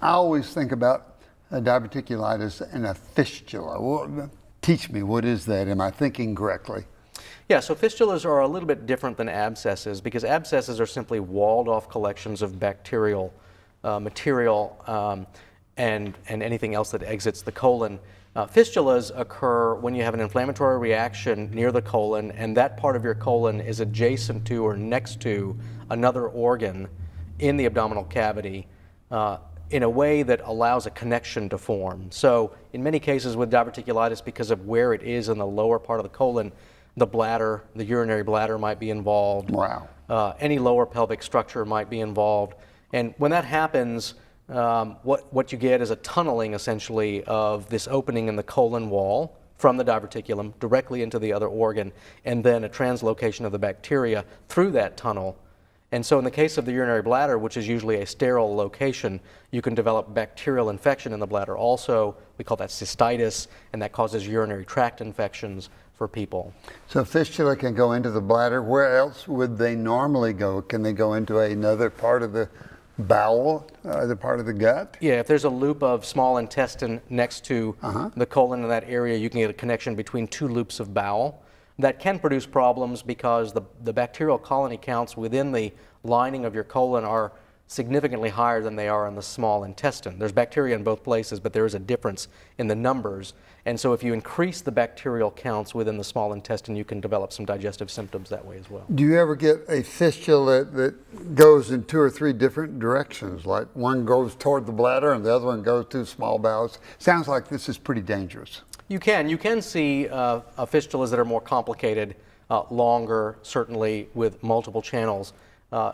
I always think about a diverticulitis and a fistula. Well, teach me, what is that? Am I thinking correctly? Yeah, so fistulas are a little bit different than abscesses because abscesses are simply walled off collections of bacterial material and anything else that exits the colon. Fistulas occur when you have an inflammatory reaction near the colon and that part of your colon is adjacent to or next to another organ in the abdominal cavity in a way that allows a connection to form. So in many cases with diverticulitis, because of where it is in the lower part of the colon, the bladder, the urinary bladder might be involved. Wow. Any lower pelvic structure might be involved. And when that happens, what you get is a tunneling, essentially, of this opening in the colon wall from the diverticulum directly into the other organ, and then a translocation of the bacteria through that tunnel. And so in the case of the urinary bladder, which is usually a sterile location, you can develop bacterial infection in the bladder also. We call that cystitis, and that causes urinary tract infections for people. So fistula can go into the bladder. Where else would they normally go? Can they go into another part of the bowel, other part of the gut? Yeah, if there's a loop of small intestine next to the colon in that area, you can get a connection between two loops of bowel. That can produce problems because the bacterial colony counts within the lining of your colon are significantly higher than they are in the small intestine. There's bacteria in both places, but there is a difference in the numbers. And so if you increase the bacterial counts within the small intestine, you can develop some digestive symptoms that way as well. Do you ever get a fistula that goes in 2 or 3 different directions? Like one goes toward the bladder and the other one goes to the small bowels? Sounds like this is pretty dangerous. You can see fistulas that are more complicated, longer, certainly with multiple channels.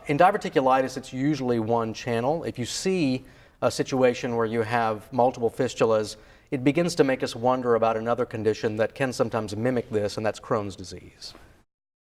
In diverticulitis, it's usually one channel. If you see a situation where you have multiple fistulas, it begins to make us wonder about another condition that can sometimes mimic this, and that's Crohn's disease.